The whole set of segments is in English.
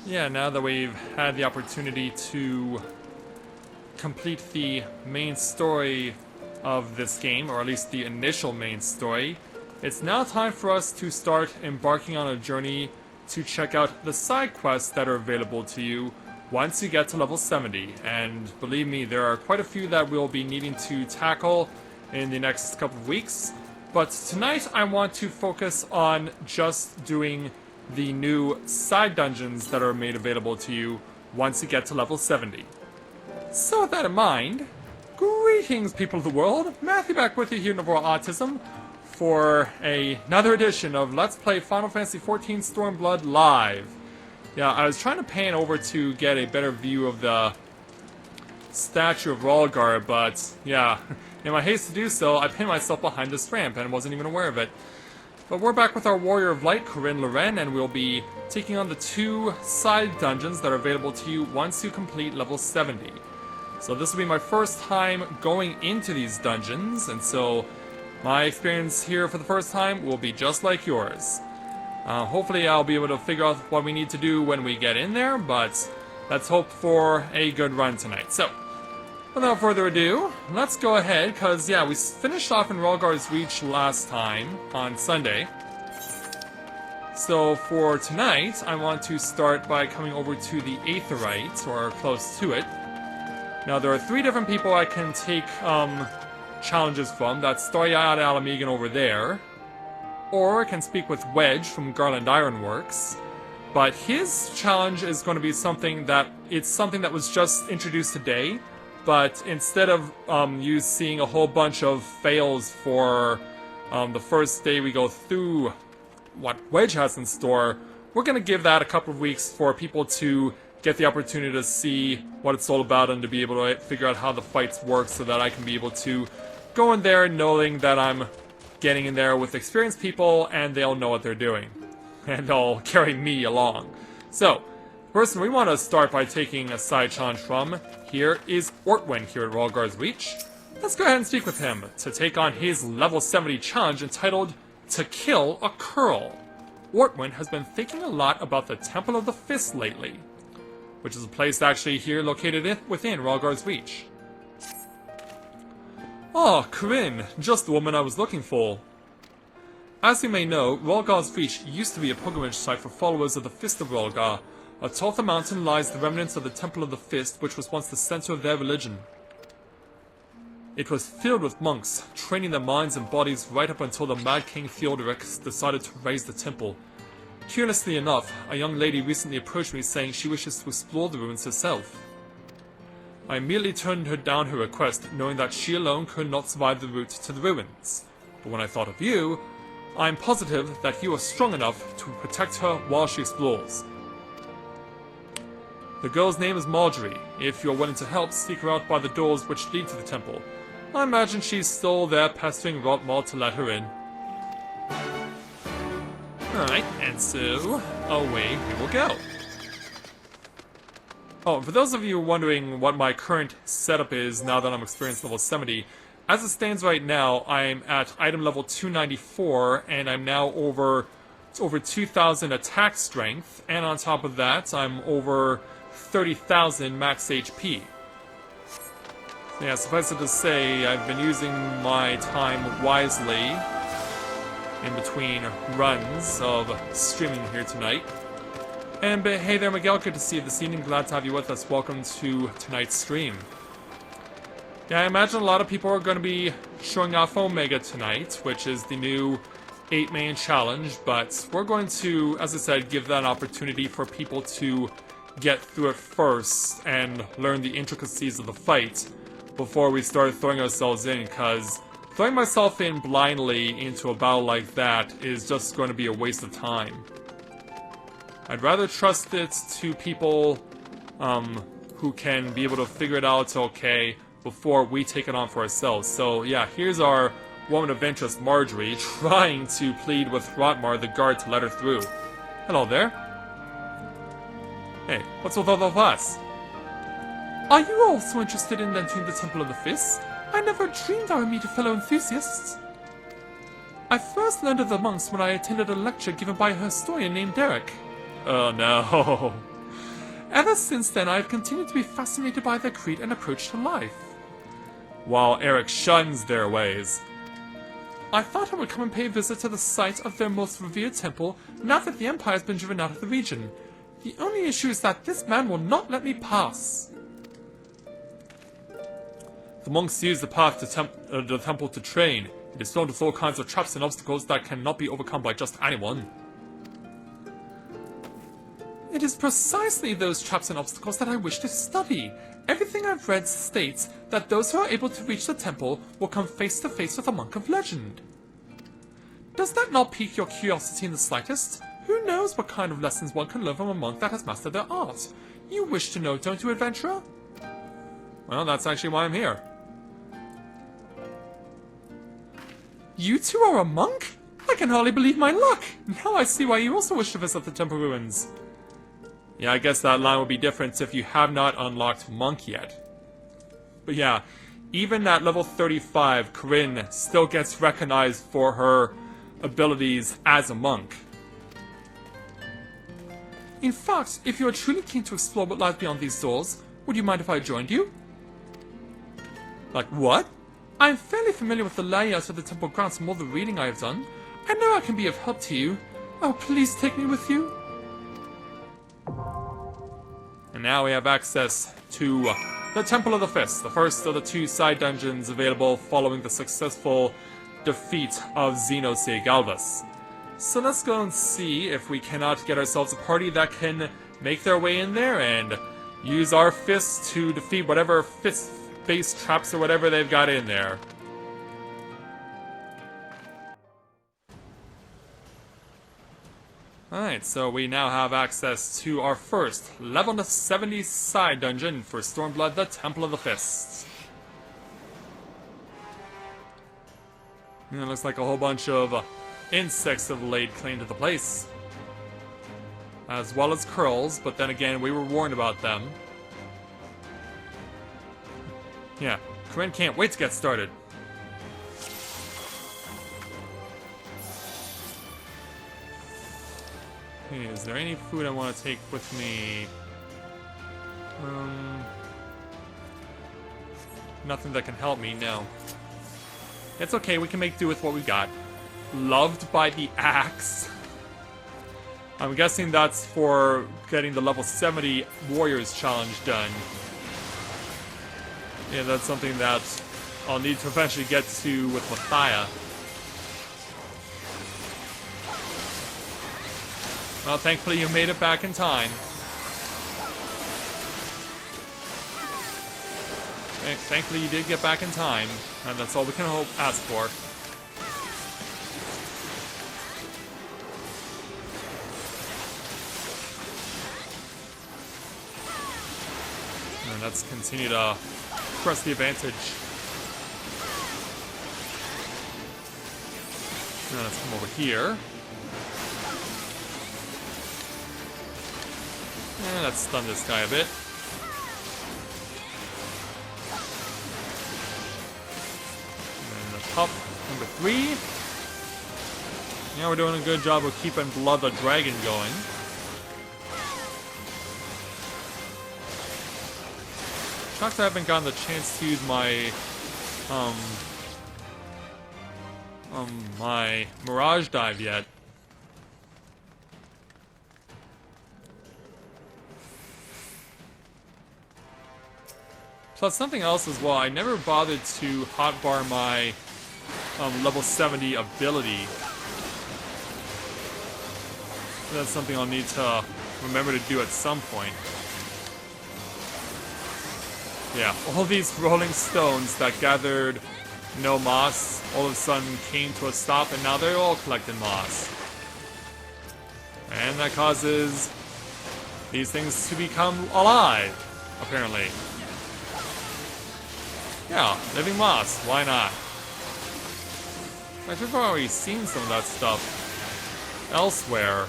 yeah, now that we've had the opportunity to complete the main story of this game, or at least the initial main story, it's now time for us to start embarking on a journey to check out the side quests that are available to you once you get to level 70. And believe me, there are quite a few that we'll be needing to tackle in the next couple of weeks. But tonight I want to focus on just doing the new side dungeons that are made available to you once you get to level 70. So with that in mind, greetings people of the world, Matthew back with you here in Overall Autism for another edition of Let's Play Final Fantasy XIV Stormblood Live. Yeah, I was trying to pan over to get a better view of the statue of Rhalgr, but yeah, in my haste to do so, I pinned myself behind this ramp and wasn't even aware of it. But we're back with our Warrior of Light, Corinne Loren, and we'll be taking on the two side dungeons that are available to you once you complete level 70. So this will be my first time going into these dungeons, and so my experience here for the first time will be just like yours. Hopefully I'll be able to figure out what we need to do when we get in there, but let's hope for a good run tonight. So, without further ado, let's go ahead, because yeah, we finished off in Rhalgr's Reach last time, on Sunday. So for tonight, I want to start by coming over to the Aetheryte, or close to it. Now there are three different people I can take challenges from. That's Storyad Alamigan over there. Or I can speak with Wedge from Garland Ironworks. But his challenge is going to be something that was just introduced today. But instead of you seeing a whole bunch of fails for the first day we go through what Wedge has in store, we're going to give that a couple of weeks for people to get the opportunity to see what it's all about and to be able to figure out how the fights work so that I can be able to go in there knowing that I'm getting in there with experienced people and they'll know what they're doing. And they'll carry me along. So, the person we want to start by taking a side challenge from here is Ortwin here at Rhalgr's Reach. Let's go ahead and speak with him to take on his level 70 challenge entitled To Kill a Curl. Ortwin has been thinking a lot about the Temple of the Fist lately, which is a place actually here located within Rhalgr's Reach. Ah, Corinne, just the woman I was looking for. As you may know, Rhalgr's Reach used to be a pilgrimage site for followers of the Fist of Rhalgr. Atop the mountain lies the remnants of the Temple of the Fist, which was once the center of their religion. It was filled with monks, training their minds and bodies right up until the Mad King Theodoric decided to raise the temple. Curiously enough, a young lady recently approached me saying she wishes to explore the ruins herself. I immediately turned down her request, knowing that she alone could not survive the route to the ruins. But when I thought of you, I am positive that you are strong enough to protect her while she explores. The girl's name is Marjorie. If you're willing to help, seek her out by the doors which lead to the temple. I imagine she's still there pestering Rotmar to let her in. Alright, and so, away we will go. Oh, for those of you wondering what my current setup is now that I'm experienced level 70, as it stands right now, I'm at item level 294, and I'm now over 2,000 attack strength, and on top of that, I'm over 30,000 max HP. So yeah, suffice it to say, I've been using my time wisely in between runs of streaming here tonight. And hey there, Miguel, good to see you this evening. Glad to have you with us. Welcome to tonight's stream. Yeah, I imagine a lot of people are going to be showing off Omega tonight, which is the new 8-man challenge, but we're going to, as I said, give that an opportunity for people to get through it first and learn the intricacies of the fight before we start throwing ourselves in, because throwing myself in blindly into a battle like that is just going to be a waste of time. I'd rather trust it to people who can be able to figure it out okay before we take it on for ourselves. So yeah, here's our woman of interest, Marjorie, trying to plead with Rotmar, the guard, to let her through. Hello there. Hey, what's with all of us? Are you also interested in entering the Temple of the Fist? I never dreamed I would meet a fellow enthusiast. I first learned of the monks when I attended a lecture given by a historian named Derek. Oh no. Ever since then, I have continued to be fascinated by their creed and approach to life. While Eric shuns their ways. I thought I would come and pay a visit to the site of their most revered temple now that the Empire has been driven out of the region. The only issue is that this man will not let me pass. The monks use the path to the temple to train. It is filled with all kinds of traps and obstacles that cannot be overcome by just anyone. It is precisely those traps and obstacles that I wish to study. Everything I've read states that those who are able to reach the temple will come face to face with a monk of legend. Does that not pique your curiosity in the slightest? Who knows what kind of lessons one can learn from a monk that has mastered their art? You wish to know, don't you, adventurer? Well, that's actually why I'm here. You two are a monk? I can hardly believe my luck! Now I see why you also wish to visit the temple ruins. Yeah, I guess that line would be different if you have not unlocked Monk yet. But yeah, even at level 35, Corinne still gets recognized for her abilities as a monk. In fact, if you are truly keen to explore what lies beyond these doors, would you mind if I joined you? Like what? I am fairly familiar with the layout of the temple grounds from all the reading I have done. I know I can be of help to you. Oh, please take me with you. And now we have access to the Temple of the Fist, the first of the two side dungeons available following the successful defeat of Xenosae Galvas. So let's go and see if we cannot get ourselves a party that can make their way in there and use our fists to defeat whatever fist-based traps or whatever they've got in there. Alright, so we now have access to our first level 70 side dungeon for Stormblood, the Temple of the Fist. And it looks like a whole bunch of insects have laid claim to the place. As well as curls, but then again, we were warned about them. Yeah, Corinne can't wait to get started. Okay, is there any food I want to take with me? Nothing that can help me, no. It's okay, we can make do with what we got. Loved by the axe. I'm guessing that's for getting the level 70 Warriors challenge done. Yeah, that's something that I'll need to eventually get to with Mathia. Well, thankfully you made it back in time. Thankfully you did get back in time, and that's all we can ask for. And let's continue to press the advantage. Now let's come over here. And let's stun this guy a bit. And the top, number 3. Yeah, we're doing a good job of keeping Blood the Dragon going. Shocked I haven't gotten the chance to use my my Mirage Dive yet. Plus something else as well, I never bothered to hotbar my level 70 ability. That's something I'll need to remember to do at some point. Yeah, all these rolling stones that gathered no moss all of a sudden came to a stop, and now they're all collecting moss. And that causes these things to become alive, apparently. Yeah, living moss, why not? I think I've already seen some of that stuff elsewhere.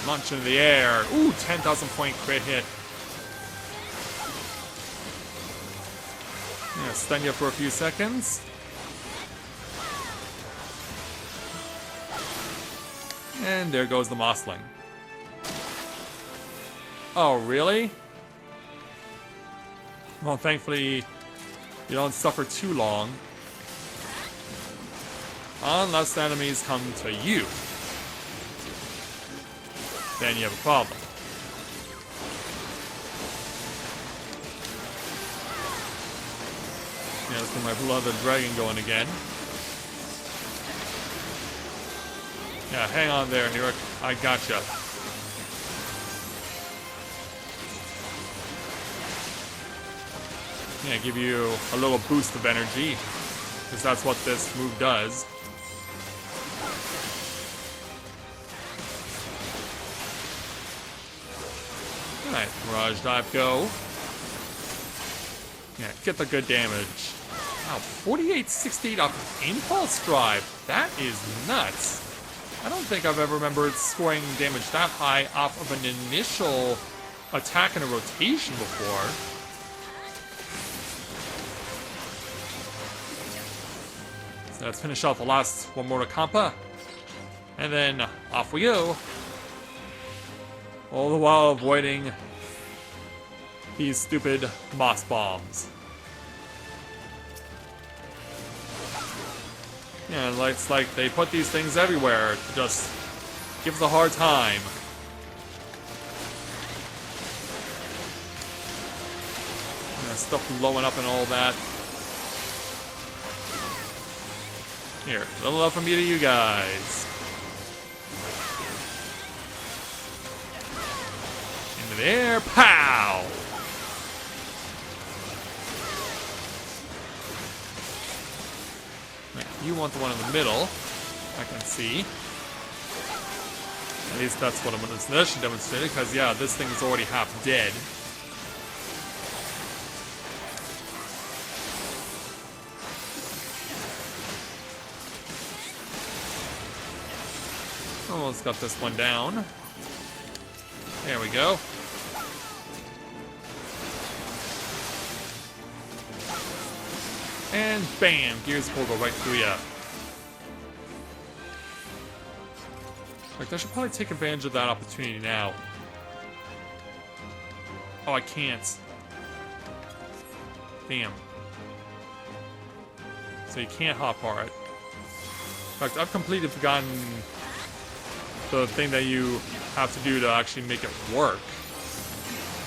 Launch into the air. Ooh, 10,000 point crit hit. Yeah, stun you for a few seconds. And there goes the Mossling. Oh, really? Well, thankfully, you don't suffer too long. Unless the enemies come to you. Then you have a problem. Yeah, let's get my beloved dragon going again. Yeah, hang on there, Newark. I gotcha. Yeah, give you a little boost of energy, because that's what this move does. Alright, Mirage Dive, go. Yeah, get the good damage. Wow, 4868 off of Impulse Drive. That is nuts. I don't think I've ever remembered scoring damage that high off of an initial attack in a rotation before. So let's finish off the last one more Compa. And then off we go. All the while avoiding these stupid moss bombs. Yeah, it's like they put these things everywhere to just give us a hard time. Yeah, stuff blowing up and all that. Here, a little love from me to you guys. Into the air, pow! You want the one in the middle, I can see. At least that's what I'm going to demonstrate, because yeah, this thing is already half dead. Almost got this one down. There we go. And bam! Gears will go right through ya. Like, I should probably take advantage of that opportunity now. Oh, I can't. Damn. So you can't hotbar it. In fact, I've completely forgotten the thing that you have to do to actually make it work.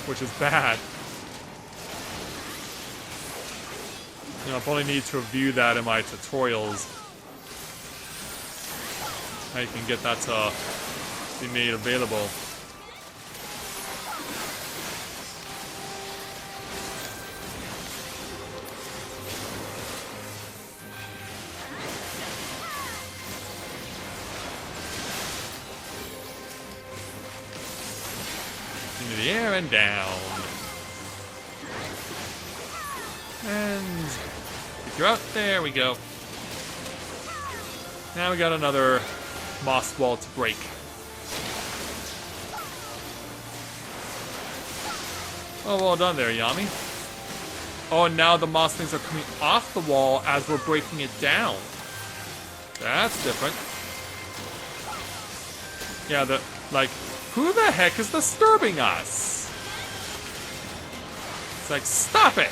Which is bad. You know, I probably need to review that in my tutorials. How you can get that to be made available. Into the air and down. And you're out. There we go. Now we got another moss wall to break. Oh, well done there, Yami. Oh, and now the moss things are coming off the wall as we're breaking it down. That's different. Yeah, who the heck is disturbing us? It's like, stop it!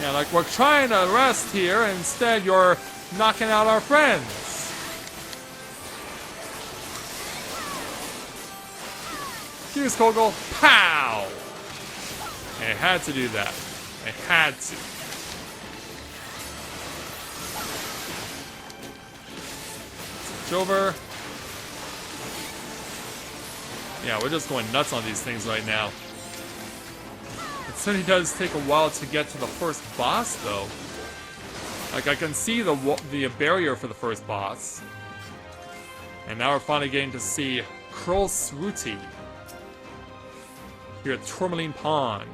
Yeah, like we're trying to rest here, and instead you're knocking out our friends. Here's Kogel. Pow! I had to do that. I had to. Switch over. Yeah, we're just going nuts on these things right now. It certainly does take a while to get to the first boss, though. Like, I can see the barrier for the first boss. And now we're finally getting to see Curl Sruti here at Tourmaline Pond.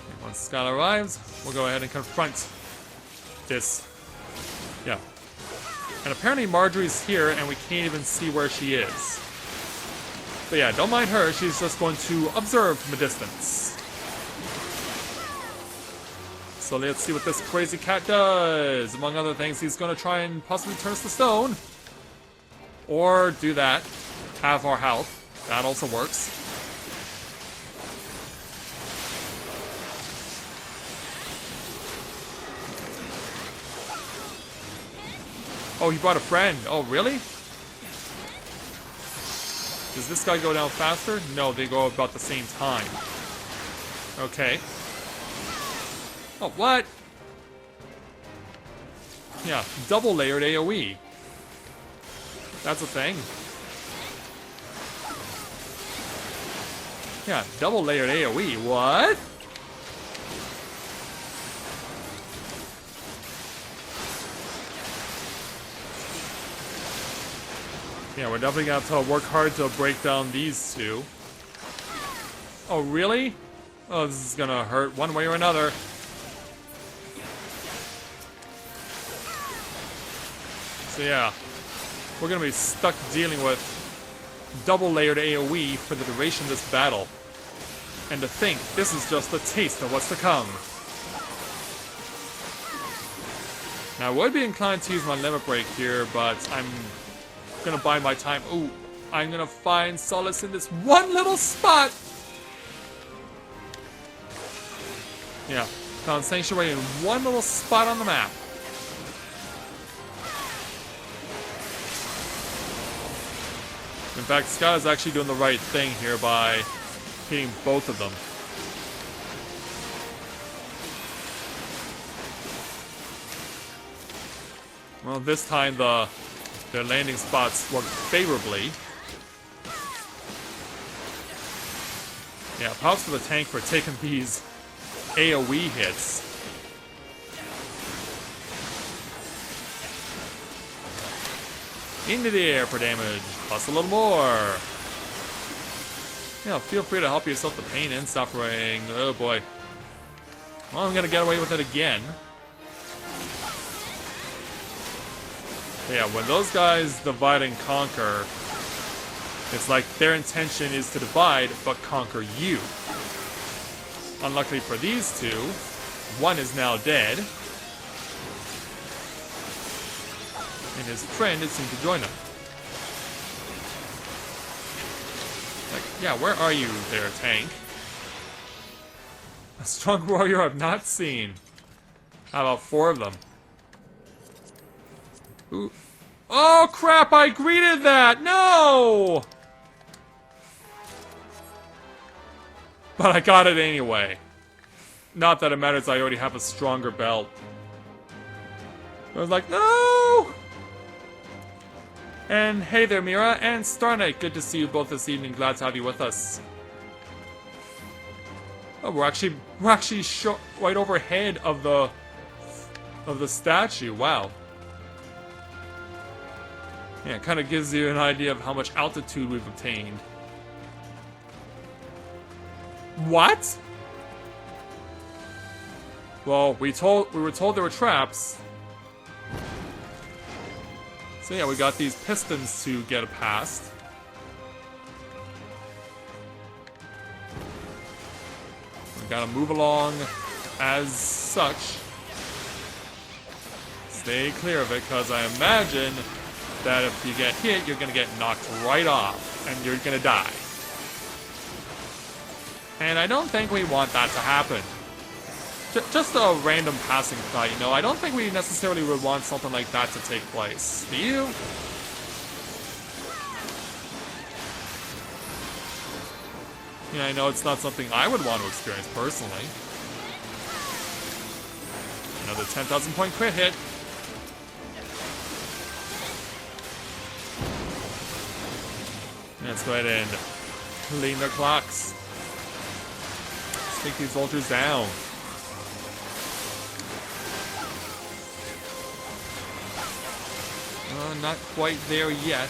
And once Scott arrives, we'll go ahead and confront this. Yeah. And apparently Marjorie's here, and we can't even see where she is. But yeah, don't mind her. She's just going to observe from a distance. So let's see what this crazy cat does. Among other things, he's gonna try and possibly turn us to stone. Or do that. Halve our health. That also works. Oh, he brought a friend. Oh, really? Does this guy go down faster? No, they go about the same time. Okay. Oh, what? Yeah, double layered AoE. That's a thing. Yeah, double layered AoE. What? Yeah, we're definitely gonna have to work hard to break down these two. Oh, really? Oh, this is gonna hurt one way or another. So yeah, we're gonna be stuck dealing with double layered AoE for the duration of this battle. And to think, this is just a taste of what's to come. Now, I would be inclined to use my limit break here, but I'm gonna bide my time. Ooh, I'm gonna find solace in this one little spot! Yeah, found Sanctuary in one little spot on the map. In fact, Scott is actually doing the right thing here by hitting both of them. Well, this time their landing spots worked favorably. Yeah, props for the tank for taking these AoE hits. Into the air for damage, plus a little more. Yeah, feel free to help yourself the pain and suffering. Oh boy. Well, I'm gonna get away with it again. But yeah, when those guys divide and conquer, it's like their intention is to divide but conquer you. Unluckily for these two, one is now dead. And his friend is soon to join him. Like, yeah, where are you there, tank? A strong warrior I've not seen. How about 4 of them? Ooh. Oh crap, I greeted that! No! But I got it anyway. Not that it matters, I already have a stronger belt. I was like, no! And hey there, Mira and Star Knight. Good to see you both this evening. Glad to have you with us. Oh, we're actually right overhead of the statue. Wow. Yeah, it kind of gives you an idea of how much altitude we've obtained. What? Well, we were told there were traps. So yeah, we got these pistons to get past. We gotta move along as such. Stay clear of it, because I imagine that if you get hit, you're gonna get knocked right off, and you're gonna die. And I don't think we want that to happen. Just a random passing thought, you know, I don't think we necessarily would want something like that to take place. Do you? Yeah, I know it's not something I would want to experience personally. Another 10,000 point crit hit. Let's go ahead and clean their clocks. Let's take these vultures down. Not quite there yet.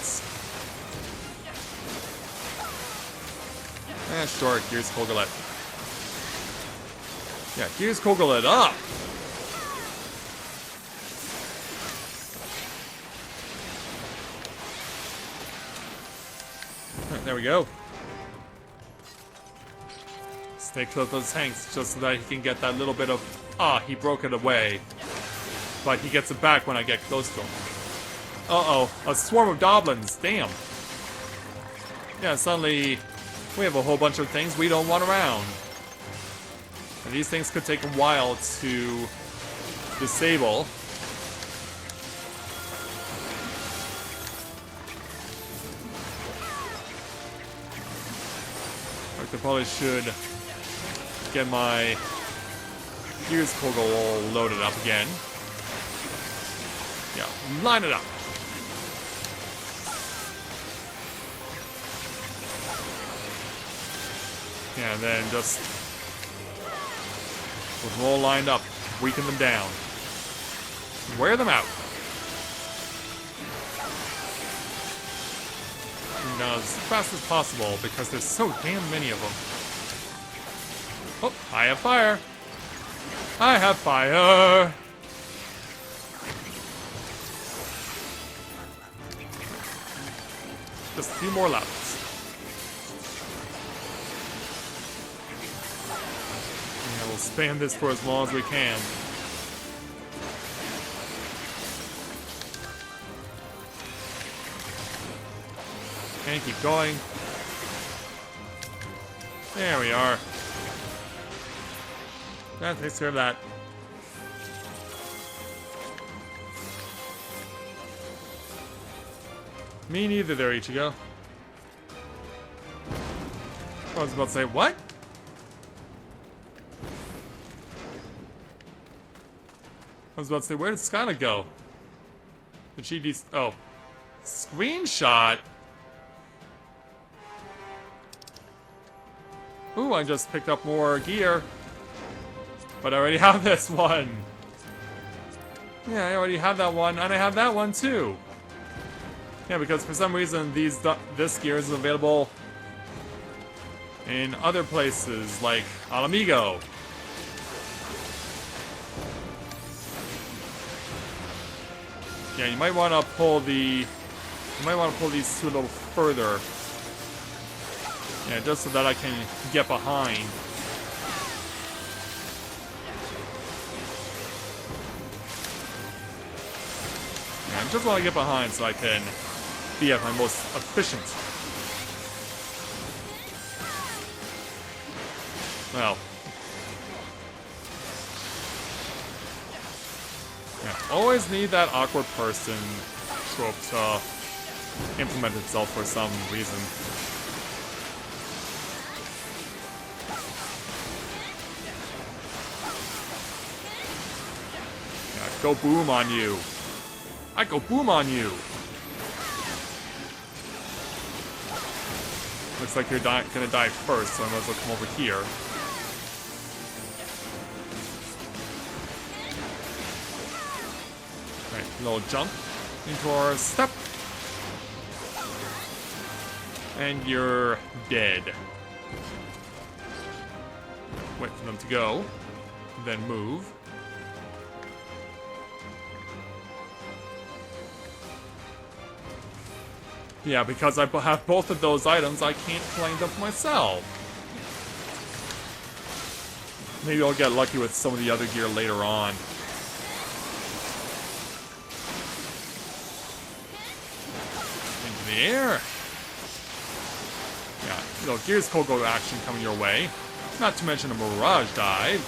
Sure, here's Kogalet. Yeah, here's Kogalet up! Right, there we go. Stay close to those tanks just so that he can get that little bit of Ah, he broke it away. But he gets it back when I get close to him. Uh-oh, a swarm of goblins, damn. Yeah, suddenly we have a whole bunch of things we don't want around. And these things could take a while to disable. I probably should get my gears Kogo all loaded up again. Yeah, line it up. Yeah, and then just with them all lined up, weaken them down. Wear them out. Now, as fast as possible, because there's so damn many of them. Oh, I have fire! I have fire! Just a few more laps. Yeah, we'll spam this for as long as we can. And keep going. There we are. That takes care of that. Me neither there, Ichigo. I was about to say, what? I was about to say, where did Skyla go? Did she oh. Screenshot? Ooh, I just picked up more gear. But I already have this one. Yeah, I already have that one, and I have that one too. Yeah, because for some reason this gear is available in other places, like Alamigo. Yeah, you might want to pull these two a little further. Yeah, just so that I can get behind. Yeah, I just want to get behind so I can be at my most efficient. Well. Yeah, always need that awkward person trope to implement itself for some reason. Yeah, go boom on you. I go boom on you. Looks like you're gonna die first, so I might as well come over here. Alright, little jump into our step. And you're dead. Wait for them to go. Then move. Yeah, because I have both of those items, I can't claim them for myself. Maybe I'll get lucky with some of the other gear later on. Into the air. Yeah, little Gears Kogo action coming your way. Not to mention a Mirage dive.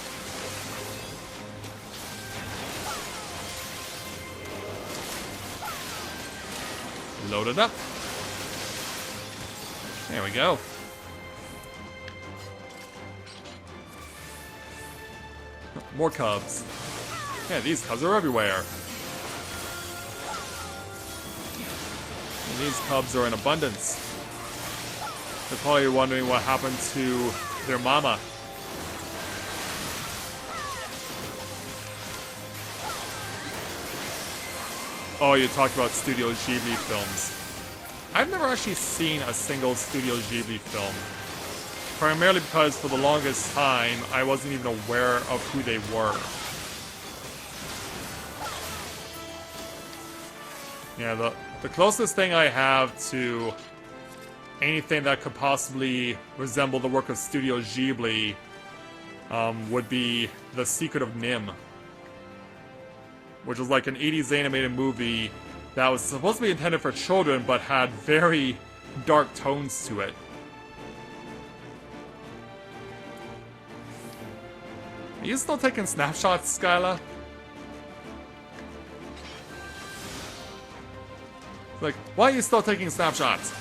Load it up. There we go. More cubs. Yeah, these cubs are everywhere. And these cubs are in abundance. They're probably wondering what happened to their mama. Oh, you talked about Studio Ghibli films. I've never actually seen a single Studio Ghibli film. Primarily because for the longest time, I wasn't even aware of who they were. Yeah, the closest thing I have to anything that could possibly resemble the work of Studio Ghibli would be The Secret of Nim, which was like an 80s animated movie that was supposed to be intended for children, but had very dark tones to it. Are you still taking snapshots, Skyla? Like, why are you still taking snapshots?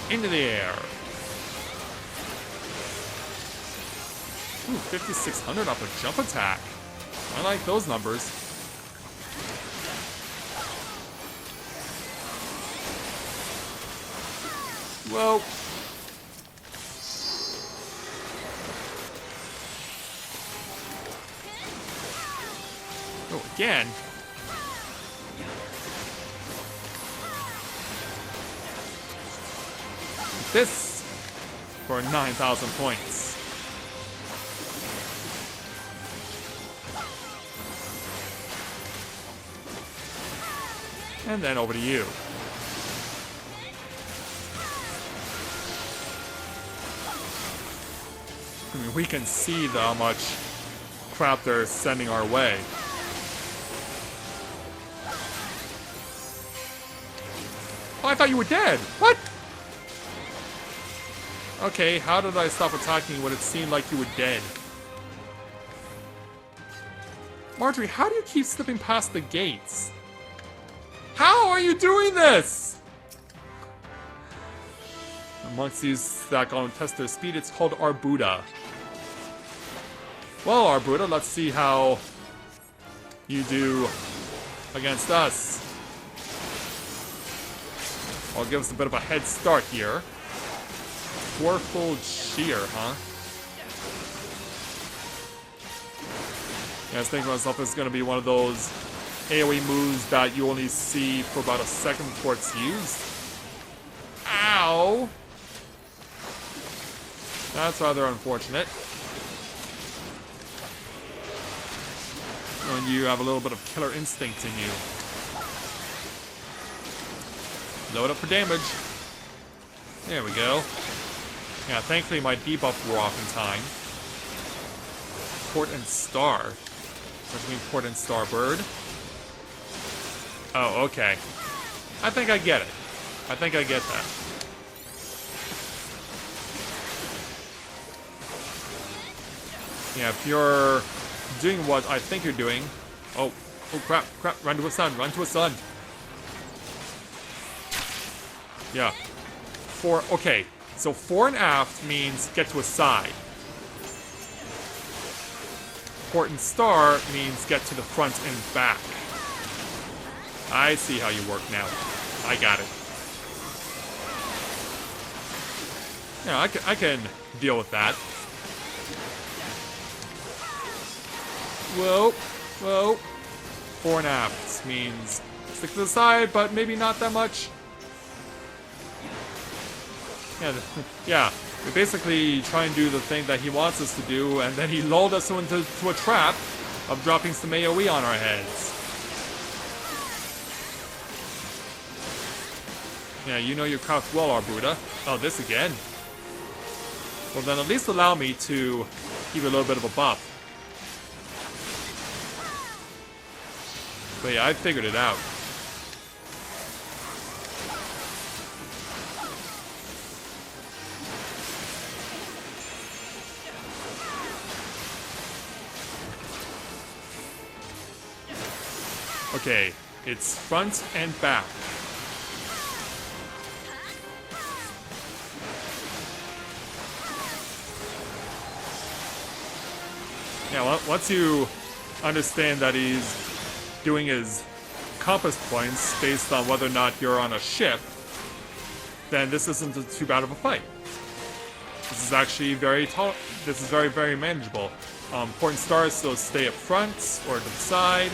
Into the air. Ooh, 5,600 off a jump attack. I like those numbers. Whoa. Oh, again. This for 9,000 points. And then over to you. I mean, we can see how much crap they're sending our way. Oh, I thought you were dead. What? Okay, how did I stop attacking when it seemed like you were dead? Marjorie, how do you keep slipping past the gates? How are you doing this? Amongst these that go and test their speed, it's called Arbuda. Well, Arbuda, let's see how you do against us. I'll give us a bit of a head start here. Fourfold shear, huh? Yeah, I was thinking to myself, it's going to be one of those AoE moves that you only see for about a second before it's used. Ow! That's rather unfortunate. And you have a little bit of killer instinct in you. Load up for damage. There we go. Yeah, thankfully my debuff wore off in time. Port and Star. What do you mean Port and Starbird? Oh, okay. I think I get it. I think I get that. Yeah, if you're doing what I think you're doing... Oh, crap, run to a sun, run to a sun. Yeah. Okay, so fore and aft means get to a side. Port and star means get to the front and back. I see how you work now. I got it. Yeah, I can deal with that. Whoa, whoa. Fore and aft means stick to the side, but maybe not that much. Yeah, we basically try and do the thing that he wants us to do, and then he lulled us into a trap of dropping some AoE on our heads. Yeah, you know your craft well, Arbuda. Oh, this again? Well, then at least allow me to give you a little bit of a buff. But yeah, I figured it out. Okay, it's front and back. Yeah, once you understand that he's doing his compass points based on whether or not you're on a ship, then this isn't too bad of a fight. This is actually very very manageable. Port and stars, so stay up front or to the side.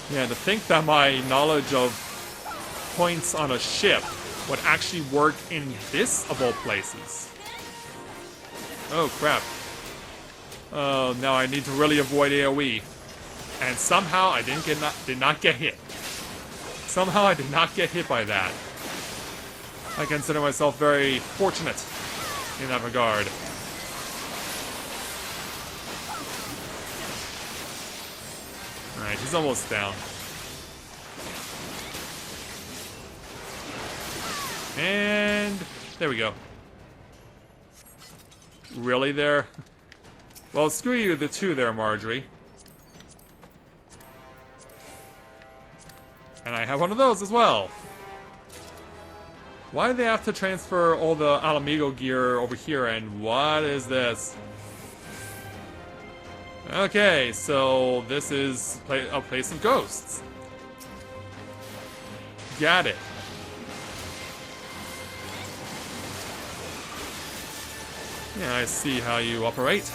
Yeah, to think that my knowledge of points on a ship would actually work in this of all places. Oh crap. Oh, now I need to really avoid AoE. And somehow I did not get hit. Somehow I did not get hit by that. I consider myself very fortunate in that regard. Alright, he's almost down. And there we go. Really there? Well, screw you, the two there, Marjorie. And I have one of those as well. Why do they have to transfer all the Alamigo gear over here, and what is this? Okay, so this is a place of ghosts. Got it. Yeah, I see how you operate.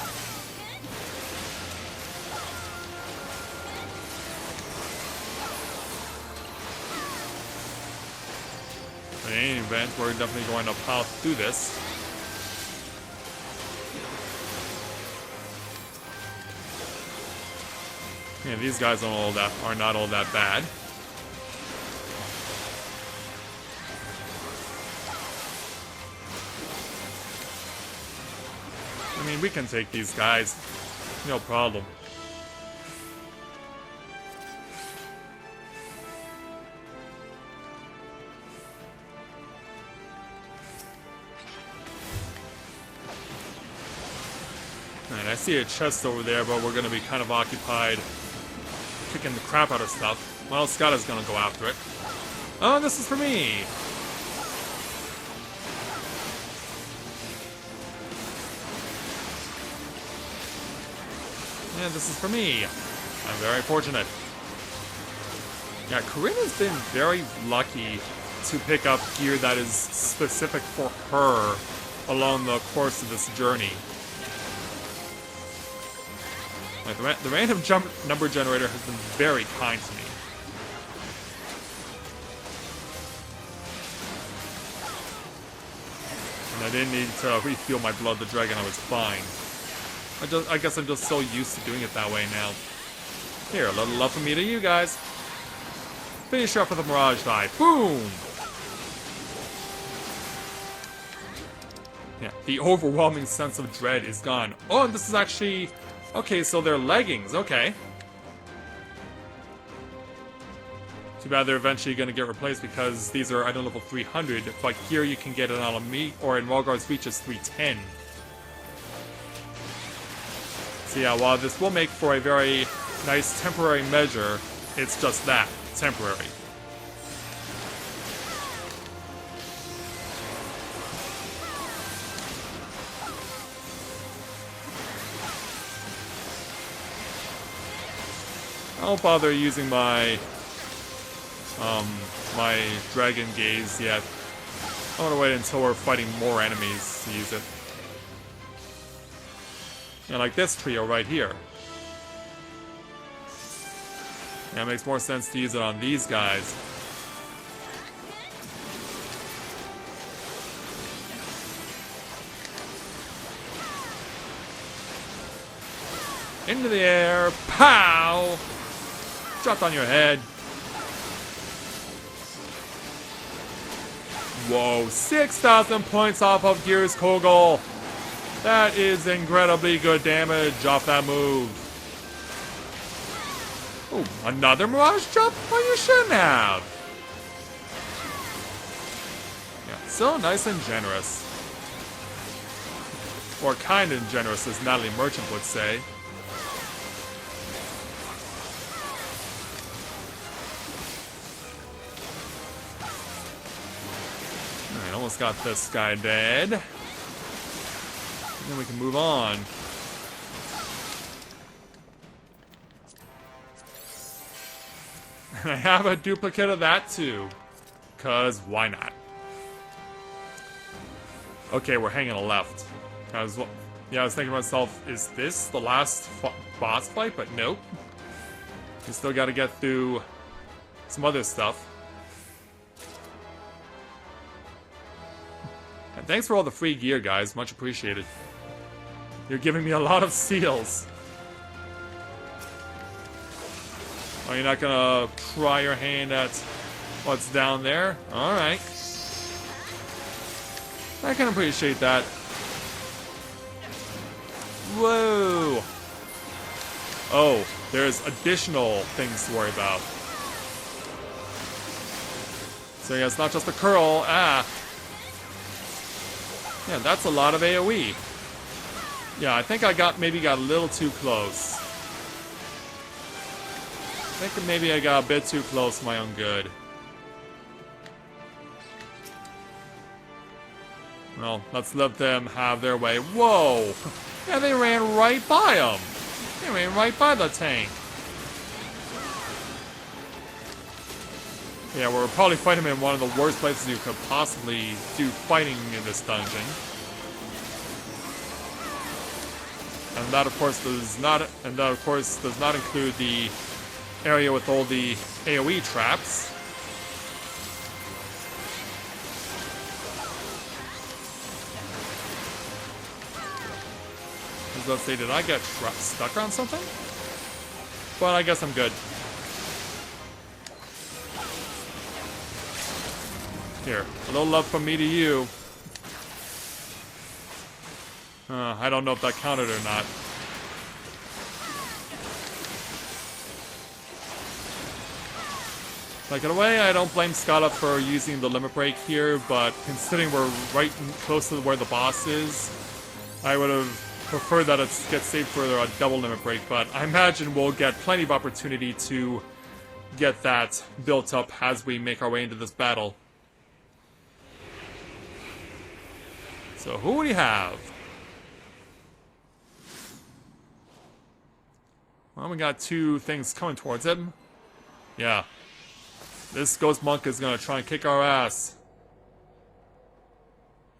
In any event, we're definitely going to plow through this. Yeah, these guys are not all that bad. I mean, we can take these guys. No problem. Alright, I see a chest over there, but we're going to be kind of occupied kicking the crap out of stuff. Well, Scott going to go after it. Oh, this is for me! Yeah, this is for me. I'm very fortunate. Yeah, Corinne's been very lucky to pick up gear that is specific for her along the course of this journey. Like, the random number generator has been very kind to me. And I didn't need to refuel my blood the dragon, I was fine. I guess I'm just so used to doing it that way now. Here, a little love from me to you guys. Finish up with a Mirage Dive. Boom! Yeah, the overwhelming sense of dread is gone. Oh, and this is actually... Okay, so they're leggings, okay. Too bad they're eventually going to get replaced because these are item level 300, but here you can get it on a meat, or in Rhalgr's Reach is 310. So yeah, while this will make for a very nice temporary measure, it's just that, temporary. I won't bother using my my Dragon Gaze yet. I want to wait until we're fighting more enemies to use it. Yeah, like this trio right here. Yeah, it makes more sense to use it on these guys. Into the air, pow! Dropped on your head. Whoa, 6,000 points off of Gears Kogel. That is incredibly good damage off that move. Oh, another Mirage Jump? Well, you shouldn't have. Yeah, so nice and generous. Or kind and generous, as Natalie Merchant would say. Alright, almost got this guy dead. And then we can move on. And I have a duplicate of that too. 'Cause why not? Okay, we're hanging a left. I was thinking to myself, is this the last boss fight? But nope. We still gotta get through some other stuff. And thanks for all the free gear, guys. Much appreciated. You're giving me a lot of seals. Oh, you're not gonna try your hand at what's down there? Alright. I can appreciate that. Whoa! Oh, there's additional things to worry about. So yeah, it's not just a curl. Ah! Yeah, that's a lot of AoE. Yeah, I think I maybe got a little too close. I think maybe I got a bit too close to my own good. Well, let's let them have their way. Whoa! Yeah, they ran right by him. They ran right by the tank. Yeah, we're probably fighting him in one of the worst places you could possibly do fighting in this dungeon. And that, of course, does not include the area with all the AoE traps. Let's say, did I get stuck on something? But I guess I'm good. Here, a little love from me to you. I don't know if that counted or not. Like, in a way, I don't blame Scala for using the limit break here, but considering we're right close to where the boss is, I would have prefer that it gets saved for a double limit break, but I imagine we'll get plenty of opportunity to get that built up as we make our way into this battle. So who do we have? Well, we got two things coming towards him. Yeah. This ghost monk is gonna try and kick our ass.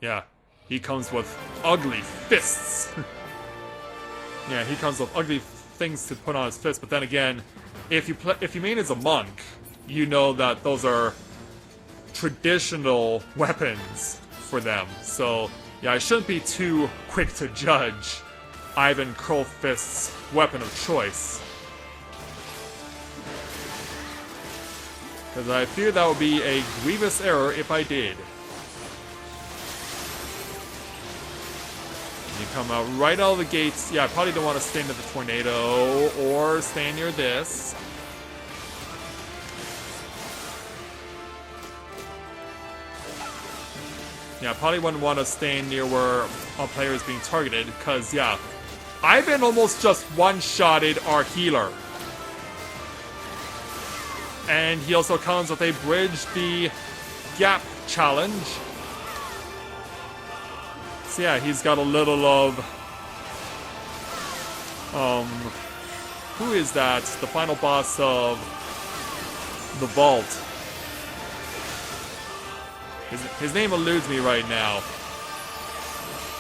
Yeah. He comes with ugly fists. Yeah, he comes with ugly things to put on his fist, but then again, if you main as a monk, you know that those are traditional weapons for them. So, yeah, I shouldn't be too quick to judge Ivan Curlfist's weapon of choice. Because I fear that would be a grievous error if I did. You come out right out of the gates. Yeah, I probably don't want to stand at the tornado or stand near this. Yeah, I probably wouldn't want to stand near where a player is being targeted because, yeah, Ivan almost just one-shotted our healer. And he also comes with a bridge the gap challenge. So yeah, he's got a little of... who is that? The final boss of the vault. His name eludes me right now.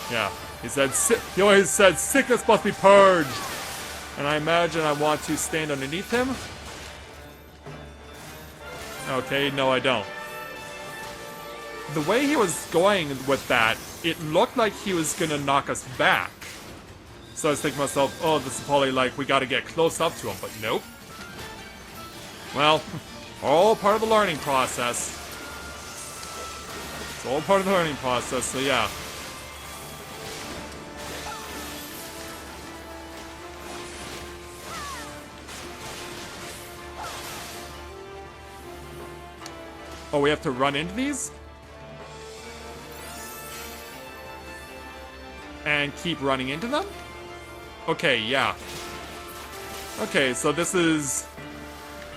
Yeah, he always said, sickness must be purged. And I imagine I want to stand underneath him. Okay, no I don't. The way he was going with that, it looked like he was gonna knock us back. So I was thinking to myself, oh, this is probably like, we gotta get close up to him, but nope. Well, all part of the learning process. It's all part of the learning process, so yeah. Oh, we have to run into these? And keep running into them? Okay, yeah. Okay, so this is,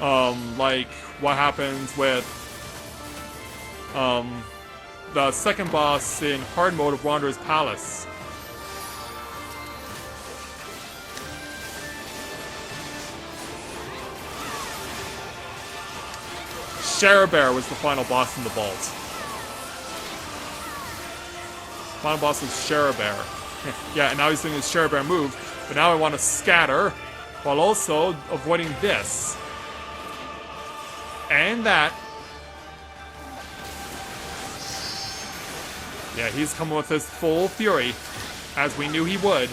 like, what happens with, the second boss in hard mode of Wanderer's Palace. Bear was the final boss in the vault. Final boss was Bear. Yeah, and now he's doing his Bear move, but now I want to scatter while also avoiding this. And that. Yeah, he's coming with his full fury, as we knew he would.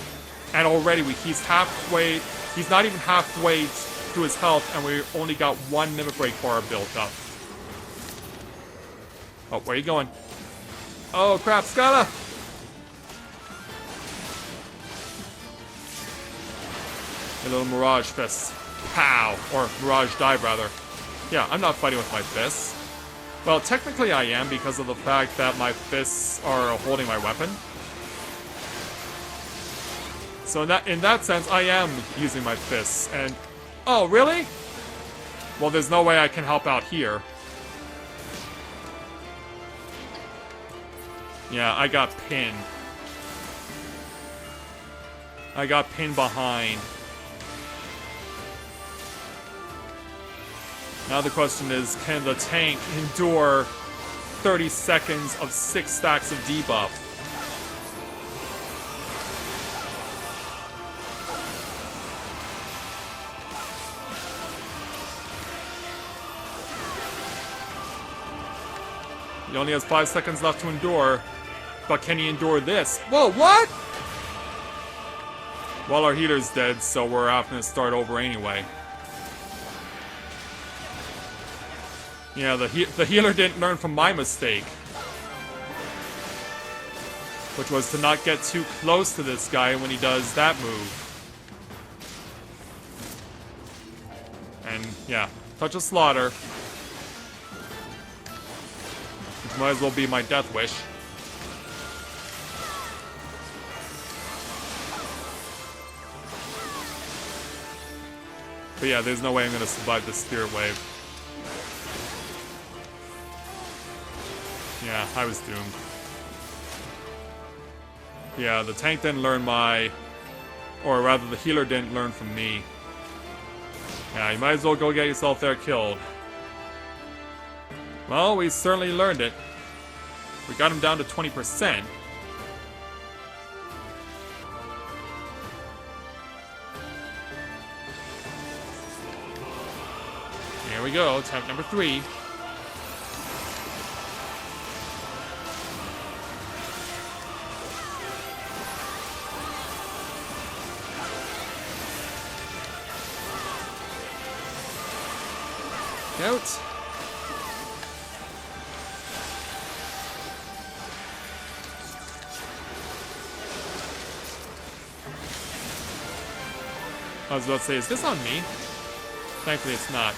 And already he's halfway, he's not even halfway to his health, and we only got one Mimic Break bar built up. Oh, where are you going? Oh, crap, Scala! A little Mirage Fist. Pow! Or Mirage Dive, rather. Yeah, I'm not fighting with my fists. Well, technically I am, because of the fact that my fists are holding my weapon. So in that sense, I am using my fists, and... Oh, really? Well, there's no way I can help out here. Yeah, I got pinned. I got pinned behind. Now the question is, can the tank endure 30 seconds of 6 stacks of debuff? He only has 5 seconds left to endure. But can he endure this? Whoa, what? Well, our healer's dead, so we're having to start over anyway. Yeah, the healer didn't learn from my mistake. Which was to not get too close to this guy when he does that move. And, yeah, Touch of Slaughter. Which might as well be my death wish. But yeah, there's no way I'm gonna survive this Spirit Wave. Yeah, I was doomed. Yeah, the tank didn't learn my... Or rather, the healer didn't learn from me. Yeah, you might as well go get yourself there killed. Well, we certainly learned it. We got him down to 20%. Here we go, attempt number 3. Out. I was about to say, is this on me? Thankfully it's not.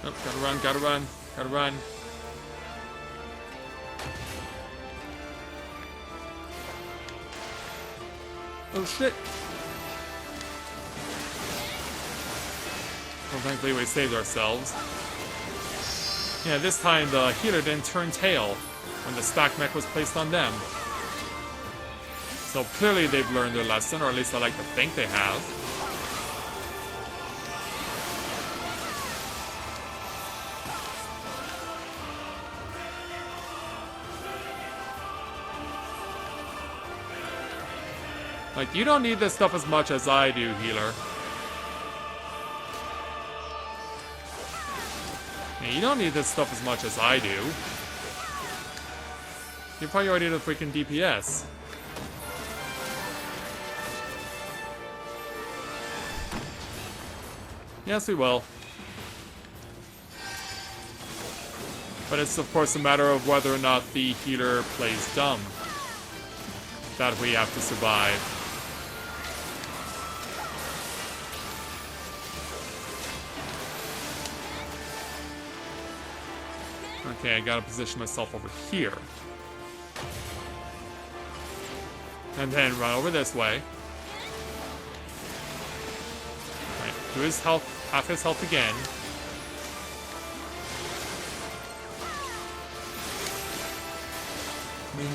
Oh, gotta run, gotta run, gotta run. Oh shit! Well, thankfully we saved ourselves. Yeah, this time the healer didn't turn tail when the stack mech was placed on them. So clearly they've learned their lesson, or at least I like to think they have. Like, you don't need this stuff as much as I do, healer. Yeah, you don't need this stuff as much as I do. You probably already did a freaking DPS. Yes, we will. But it's of course a matter of whether or not the healer plays dumb that we have to survive. Okay, I gotta position myself over here. And then run over this way. Right, do his health, half his health again.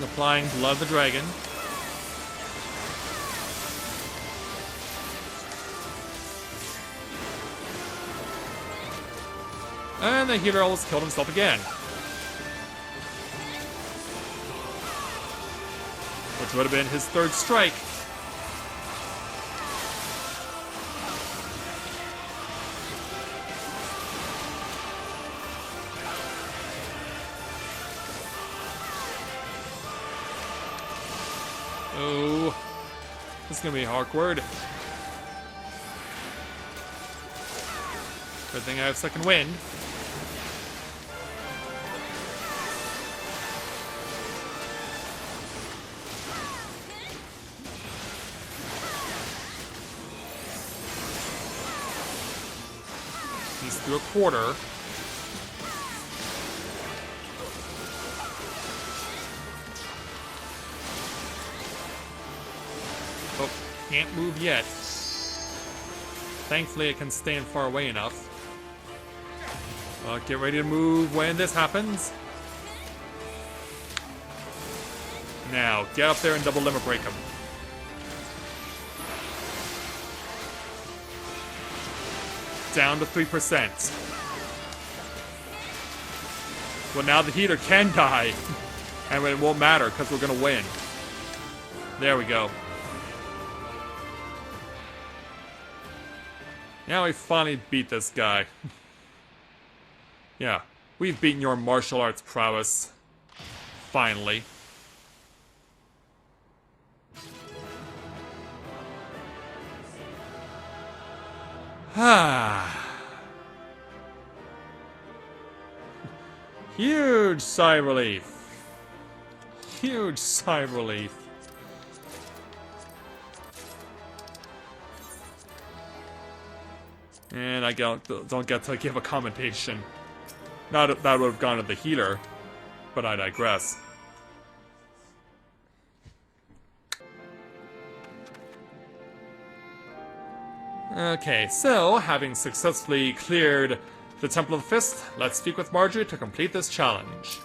Applying Blood of the Dragon. And the healer almost killed himself again. Which would have been his third strike. Oh, this is gonna be awkward. Good thing I have second wind. He's through a quarter. Oh, can't move yet. Thankfully, I can stand far away enough. Get ready to move when this happens. Now, get up there and double limit break him. Down to 3%. Well, now the healer can die. And it won't matter, because we're going to win. There we go. Now we finally beat this guy. Yeah, we've beaten your martial arts prowess. Finally. Huge sigh of relief. Huge sigh of relief. And I don't get to give a commentation. Not that that would have gone to the healer, but I digress. Okay, so, having successfully cleared the Temple of the Fist, let's speak with Marjorie to complete this challenge.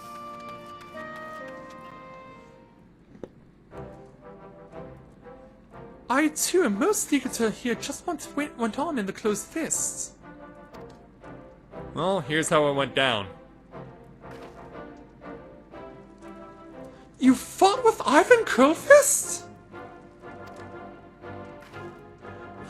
I too am most eager to hear just what went on in the closed fists. Well, here's how it went down. You fought with Ivan Curlfist?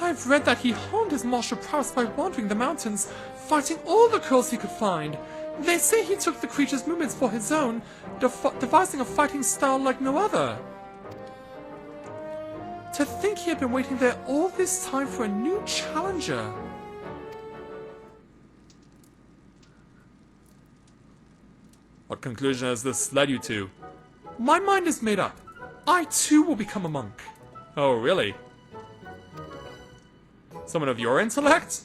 I've read that he honed his martial prowess by wandering the mountains, fighting all the curls he could find. They say he took the creature's movements for his own, devising a fighting style like no other. To think he had been waiting there all this time for a new challenger. What conclusion has this led you to? My mind is made up. I too will become a monk. Oh, really? Someone of your intellect?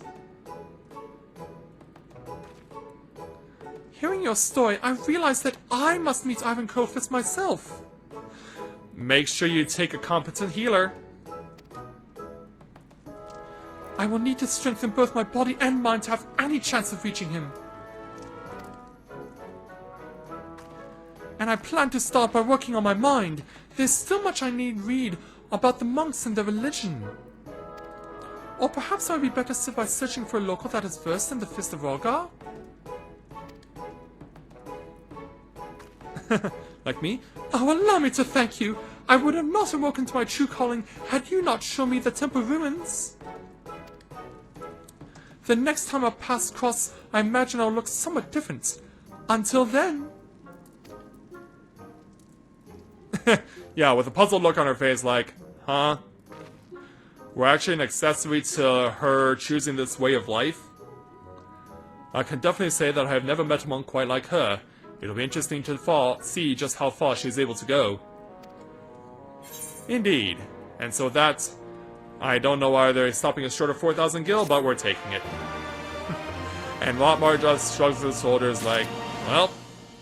Hearing your story, I realized that I must meet Ivan Curlfist myself. Make sure you take a competent healer. I will need to strengthen both my body and mind to have any chance of reaching him. And I plan to start by working on my mind. There's still much I need read about the monks and their religion. Or perhaps I would be better served by searching for a local that is versed in the Fist of Rhalgr? Like me? Oh, allow me to thank you. I would have not awoken to my true calling had you not shown me the temple ruins. The next time I pass across, I imagine I'll look somewhat different. Until then... Yeah, with a puzzled look on her face like, huh? We're actually an accessory to her choosing this way of life? I can definitely say that I have never met a monk quite like her. It'll be interesting to see just how far she's able to go. Indeed. And so that, I don't know why they're stopping us short of 4,000 gil, but we're taking it. And Marge just shrugs his shoulders like, well,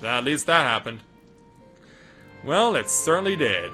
at least that happened. Well, it certainly did.